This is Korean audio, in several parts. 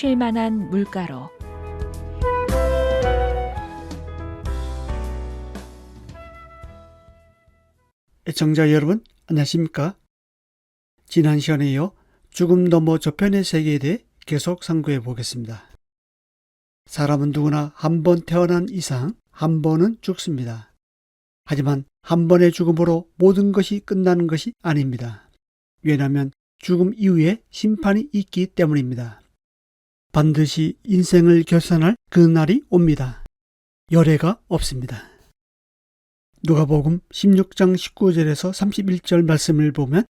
쉴 만한 물가로. 애청자 여러분, 안녕하십니까? 지난 시간에 이어 죽음 넘어 저편의 세계에 대해 계속 상고해 보겠습니다. 사람은 누구나 한 번 태어난 이상 한 번은 죽습니다. 하지만 한 번의 죽음으로 모든 것이 끝나는 것이 아닙니다. 왜냐하면 죽음 이후에 심판이 있기 때문입니다. 반드시 인생을 결산할 그 날이 옵니다. 열애가 없습니다. 누가복음 16장 19절에서 31절 말씀을 보면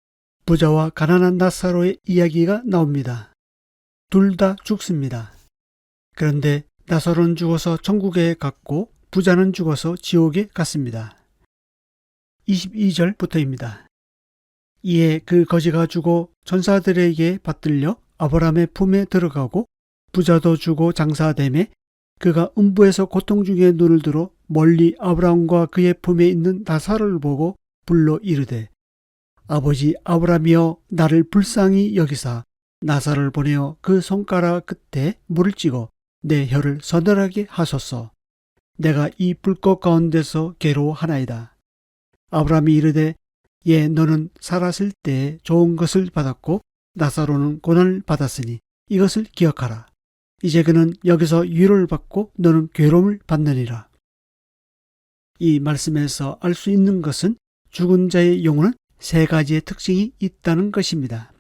부자와 가난한 나사로의 이야기가 나옵니다. 둘 다 죽습니다. 그런데 나사로는 죽어서 천국에 갔고 부자는 죽어서 지옥에 갔습니다. 22절부터입니다. 이에 그 거지가 죽어 천사들에게 받들려 아브라함의 품에 들어가고 부자도 죽어 장사되매 그가 음부에서 고통 중에 눈을 들어 멀리 아브라함과 그의 품에 있는 나사로를 보고 불러 이르되 아버지 아브라함이여 나를 불쌍히 여기사 나사로를 보내어 그 손가락 끝에 물을 찍어 내 혀를 서늘하게 하소서. 내가 이 불꽃 가운데서 괴로워하나이다. 아브라함이 이르되 예 너는 살았을 때 좋은 것을 받았고 나사로는 고난을 받았으니 이것을 기억하라. 이제 그는 여기서 위로를 받고 너는 괴로움을 받느니라. 이 말씀에서 알 수 있는 것은 죽은 자의 영혼은 세 가지의 특징이 있다는 것입니다.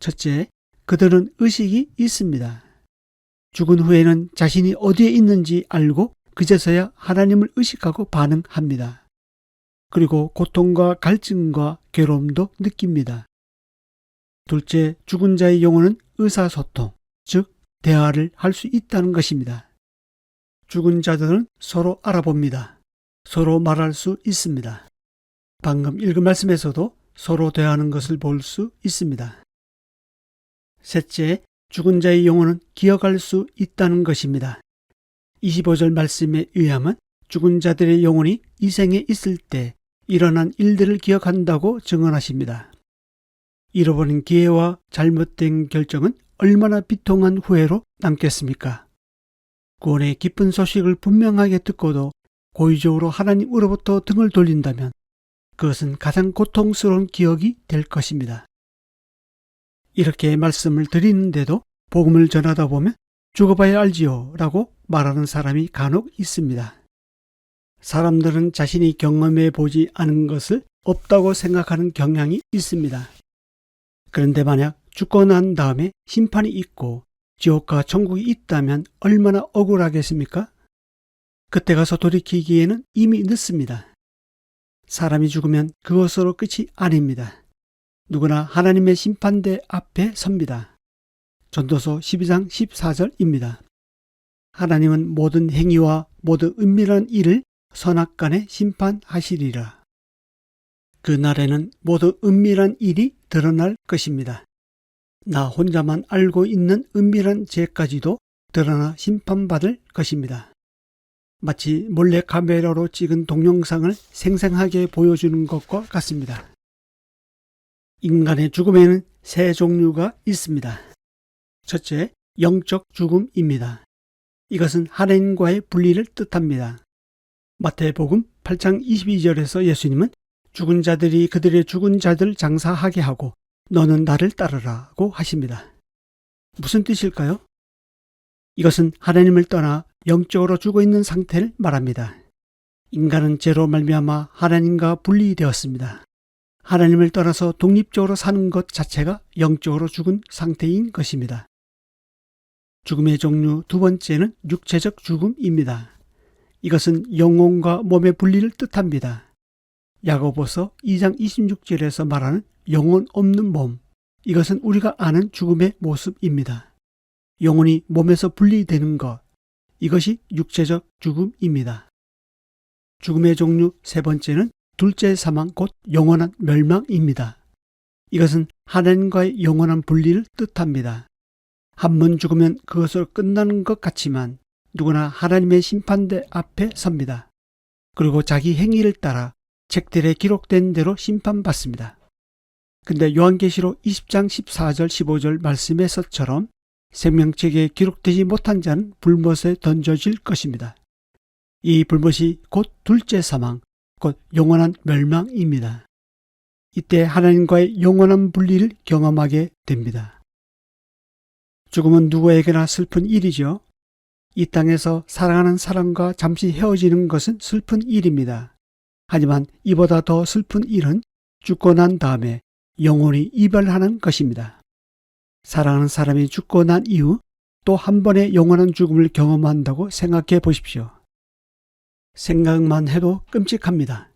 첫째, 그들은 의식이 있습니다. 죽은 후에는 자신이 어디에 있는지 알고 그제서야 하나님을 의식하고 반응합니다. 그리고 고통과 갈증과 괴로움도 느낍니다. 둘째, 죽은 자의 영혼은 의사소통, 즉 대화를 할 수 있다는 것입니다. 죽은 자들은 서로 알아봅니다. 서로 말할 수 있습니다. 방금 읽은 말씀에서도 서로 대화하는 것을 볼 수 있습니다. 셋째, 죽은 자의 영혼은 기억할 수 있다는 것입니다. 25절 말씀에 의하면 죽은 자들의 영혼이 이 생에 있을 때 일어난 일들을 기억한다고 증언하십니다. 잃어버린 기회와 잘못된 결정은 얼마나 비통한 후회로 남겠습니까? 구원의 기쁜 소식을 분명하게 듣고도 고의적으로 하나님으로부터 등을 돌린다면 그것은 가장 고통스러운 기억이 될 것입니다. 이렇게 말씀을 드리는데도 복음을 전하다 보면 죽어봐야 알지요 라고 말하는 사람이 간혹 있습니다. 사람들은 자신이 경험해 보지 않은 것을 없다고 생각하는 경향이 있습니다. 그런데 만약 죽고 난 다음에 심판이 있고 지옥과 천국이 있다면 얼마나 억울하겠습니까? 그때 가서 돌이키기에는 이미 늦습니다. 사람이 죽으면 그것으로 끝이 아닙니다. 누구나 하나님의 심판대 앞에 섭니다. 전도서 12장 14절입니다. 하나님은 모든 행위와 모든 은밀한 일을 선악간에 심판하시리라. 그날에는 모든 은밀한 일이 드러날 것입니다. 나 혼자만 알고 있는 은밀한 죄까지도 드러나 심판받을 것입니다. 마치 몰래카메라로 찍은 동영상을 생생하게 보여주는 것과 같습니다. 인간의 죽음에는 세 종류가 있습니다. 첫째, 영적 죽음입니다. 이것은 하나님과의 분리를 뜻합니다. 마태복음 8장 22절에서 예수님은 죽은 자들이 그들의 죽은 자들 장사하게 하고 너는 나를 따르라고 하십니다. 무슨 뜻일까요? 이것은 하나님을 떠나 영적으로 죽어 있는 상태를 말합니다. 인간은 죄로 말미암아 하나님과 분리되었습니다. 하나님을 떠나서 독립적으로 사는 것 자체가 영적으로 죽은 상태인 것입니다. 죽음의 종류 두 번째는 육체적 죽음입니다. 이것은 영혼과 몸의 분리를 뜻합니다. 야고보서 2장 26절에서 말하는 영혼 없는 몸, 이것은 우리가 아는 죽음의 모습입니다. 영혼이 몸에서 분리되는 것, 이것이 육체적 죽음입니다. 죽음의 종류 세 번째는 둘째 사망 곧 영원한 멸망입니다. 이것은 하나님과의 영원한 분리를 뜻합니다. 한 번 죽으면 그것으로 끝나는 것 같지만 누구나 하나님의 심판대 앞에 섭니다. 그리고 자기 행위를 따라 책들에 기록된 대로 심판받습니다. 근데 요한계시록 20장 14절 15절 말씀에서처럼 생명책에 기록되지 못한 자는 불못에 던져질 것입니다. 이 불못이 곧 둘째 사망, 곧 영원한 멸망입니다. 이때 하나님과의 영원한 분리를 경험하게 됩니다. 죽음은 누구에게나 슬픈 일이죠. 이 땅에서 사랑하는 사람과 잠시 헤어지는 것은 슬픈 일입니다. 하지만 이보다 더 슬픈 일은 죽고 난 다음에 영원히 이별하는 것입니다. 사랑하는 사람이 죽고 난 이후 또 한 번의 영원한 죽음을 경험한다고 생각해 보십시오. 생각만 해도 끔찍합니다.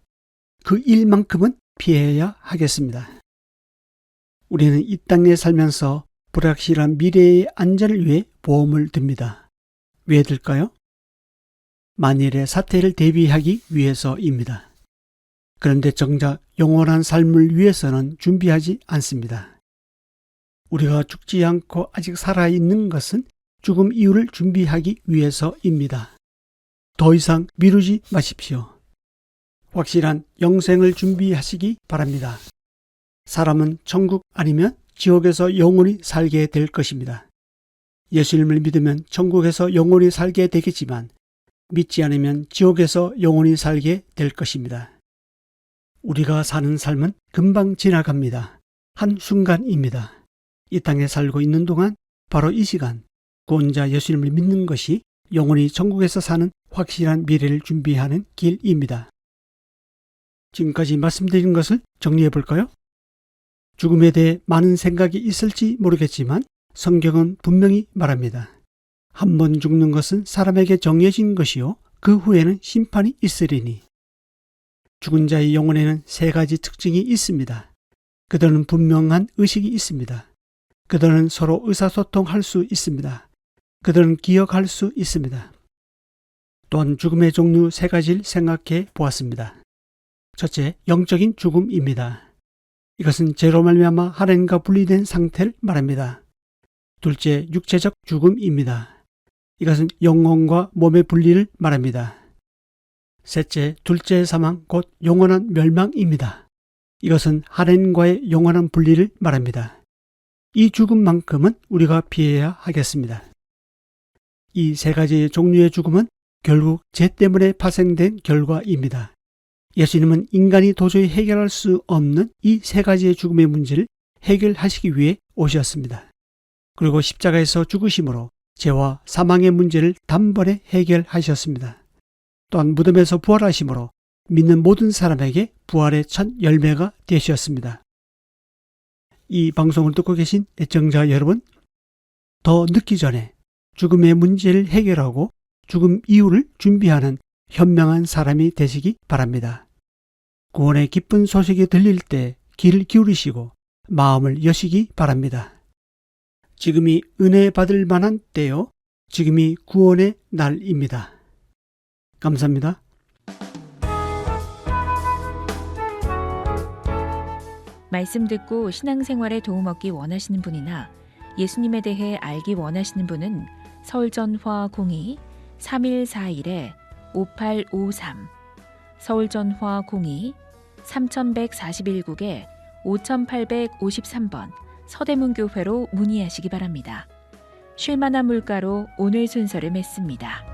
그 일만큼은 피해야 하겠습니다. 우리는 이 땅에 살면서 불확실한 미래의 안전을 위해 보험을 듭니다. 왜 들까요? 만일의 사태를 대비하기 위해서입니다. 그런데 정작 영원한 삶을 위해서는 준비하지 않습니다. 우리가 죽지 않고 아직 살아있는 것은 죽음 이후를 준비하기 위해서입니다. 더 이상 미루지 마십시오. 확실한 영생을 준비하시기 바랍니다. 사람은 천국 아니면 지옥에서 영원히 살게 될 것입니다. 예수님을 믿으면 천국에서 영원히 살게 되겠지만 믿지 않으면 지옥에서 영원히 살게 될 것입니다. 우리가 사는 삶은 금방 지나갑니다. 한순간입니다. 이 땅에 살고 있는 동안 바로 이 시간 구원자 예수님을 믿는 것이 영원히 천국에서 사는 확실한 미래를 준비하는 길입니다. 지금까지 말씀드린 것을 정리해 볼까요? 죽음에 대해 많은 생각이 있을지 모르겠지만 성경은 분명히 말합니다. 한 번 죽는 것은 사람에게 정해진 것이요 그 후에는 심판이 있으리니. 죽은 자의 영혼에는 세 가지 특징이 있습니다. 그들은 분명한 의식이 있습니다. 그들은 서로 의사소통할 수 있습니다. 그들은 기억할 수 있습니다. 또한 죽음의 종류 세 가지를 생각해 보았습니다. 첫째, 영적인 죽음입니다. 이것은 죄로 말미암아 하나님과 분리된 상태를 말합니다. 둘째, 육체적 죽음입니다. 이것은 영혼과 몸의 분리를 말합니다. 셋째, 둘째 사망, 곧 영원한 멸망입니다. 이것은 하나님과의 영원한 분리를 말합니다. 이 죽음만큼은 우리가 피해야 하겠습니다. 이 세 가지의 종류의 죽음은 결국 죄 때문에 파생된 결과입니다. 예수님은 인간이 도저히 해결할 수 없는 이 세 가지의 죽음의 문제를 해결하시기 위해 오셨습니다. 그리고 십자가에서 죽으심으로 죄와 사망의 문제를 단번에 해결하셨습니다. 또한 무덤에서 부활하심으로 믿는 모든 사람에게 부활의 첫 열매가 되셨습니다. 이 방송을 듣고 계신 애청자 여러분, 더 늦기 전에 죽음의 문제를 해결하고 죽음 이후를 준비하는 현명한 사람이 되시기 바랍니다. 구원의 기쁜 소식이 들릴 때 귀를 기울이시고 마음을 여시기 바랍니다. 지금이 은혜 받을 만한 때요. 지금이 구원의 날입니다. 감사합니다. 말씀 듣고 신앙생활에 도움 얻기 원하시는 분이나 예수님에 대해 알기 원하시는 분은 서울전화 02-3141-5853 서울전화 02-3141국에 5853번 서대문교회로 문의하시기 바랍니다. 쉴만한 물가로 오늘 순서를 맺습니다.